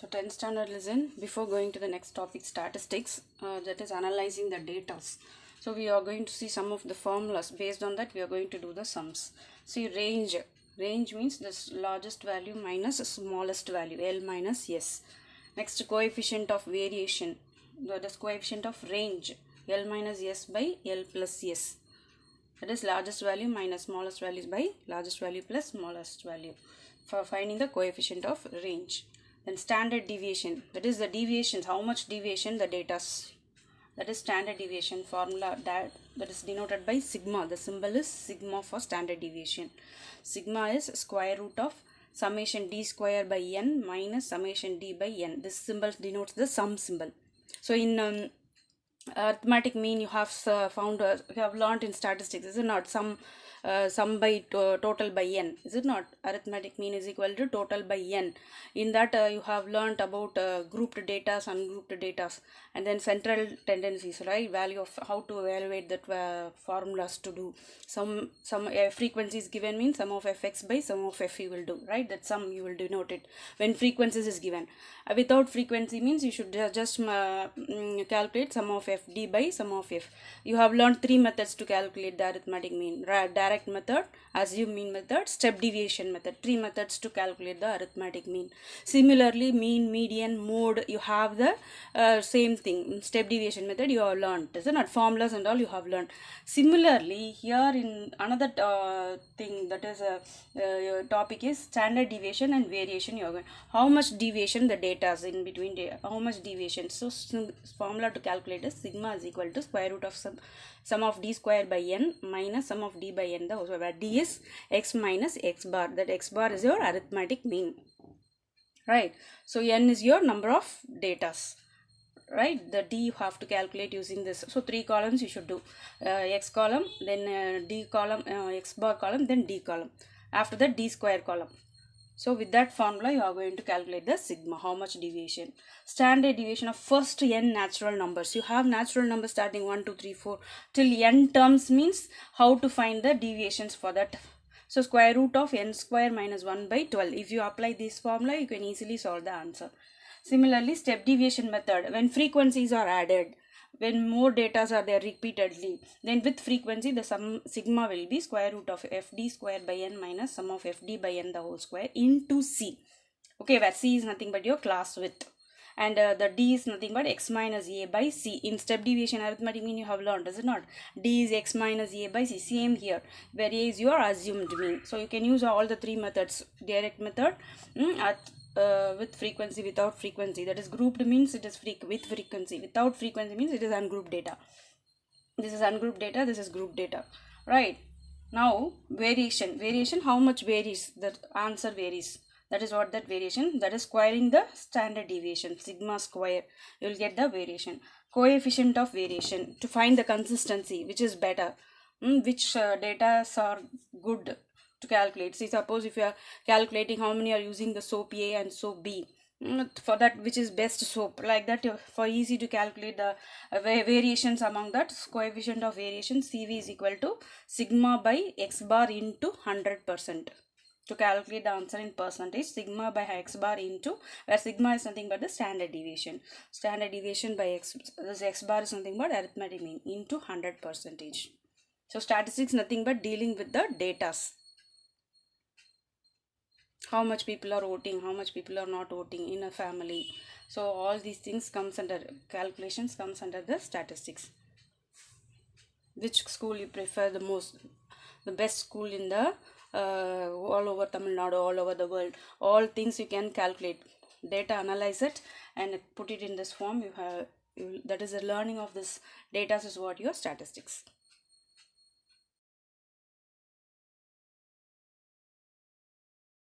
So 10th standard lesson, before going to the next topic, statistics, that is analyzing the data. So we are going to see some of the formulas. Based on that, we are going to do the sums. See, range. Range means the largest value minus smallest value, L minus S. Next, coefficient of variation. That is coefficient of range, L minus S by L plus S. That is largest value minus smallest values by largest value plus smallest value for finding the coefficient of range. Then standard deviation, that is the deviations, how much deviation the data, that is standard deviation formula that is denoted by sigma. The symbol is sigma for standard deviation. Sigma is square root of summation d square by n minus summation d by n. This symbol denotes the sum symbol. So in arithmetic mean you have found you have learnt in statistics, is it not? Sum by total by n, is it not? Arithmetic mean is equal to total by n. In that you have learnt about grouped data, ungrouped data, and then central tendencies, right? Value of how to evaluate that formulas to do some frequency is given means sum of fx by sum of f you will do, right? That sum you will denote it when frequencies is given. Without frequency means you should just calculate sum of fd by sum of f. You have learned three methods to calculate the arithmetic mean: direct method, assume mean method, step deviation method. Three methods to calculate the arithmetic mean. Similarly, mean, median, mode, you have the same thing. Step deviation method you have learned, is it not? Formulas and all you have learned. Similarly, here in another thing, that is your topic is standard deviation and variation. You are going how much deviation the data is in between, how much deviation. So formula to calculate is sigma is equal to square root of sum of d square by n minus sum of d by n, the also where d is x minus x bar. That x bar is your arithmetic mean, right? So n is your number of datas, right? The d you have to calculate using this. So three columns you should do, x column, then d column, x bar column, then d column. After that d square column. So with that formula you are going to calculate the sigma, how much deviation. Standard deviation of first n natural numbers. You have natural numbers starting 1 2 3 4 till n terms means how to find the deviations for that. So square root of n square minus 1 by 12. If you apply this formula, you can easily solve the answer. Similarly, step deviation method, when frequencies are added, when more data are there repeatedly, then with frequency the sum sigma will be square root of fd square by n minus sum of fd by n the whole square into c. Okay, where c is nothing but your class width, and the d is nothing but x minus a by c. In step deviation arithmetic mean you have learned, is it not? D is x minus a by c. Same here, where a is your assumed mean. So you can use all the three methods: direct method, with frequency, without frequency. That is grouped means it is with frequency, without frequency means it is ungrouped data. This is ungrouped data, this is grouped data, right? Now variation, how much varies, the answer varies. That is what that variation, that is squaring the standard deviation, sigma square, you will get the variation. Coefficient of variation, to find the consistency, which is better, which data are good to calculate. See, suppose if you are calculating how many are using the soap A and soap B, for that which is best soap, like that, for easy to calculate the variations among that, coefficient of variation CV is equal to sigma by x bar into 100%. To calculate the answer in percentage, sigma by x bar into, where sigma is nothing but the standard deviation by x, this x bar is nothing but arithmetic mean, into 100%. So statistics nothing but dealing with the datas, how much people are voting, how much people are not voting in a family. So all these things comes under calculations, comes under the statistics. Which school you prefer the most, the best school in the all over Tamil Nadu, all over the world, all things you can calculate. Data, analyze it and put it in this form. You have that is the learning of this data is what your statistics.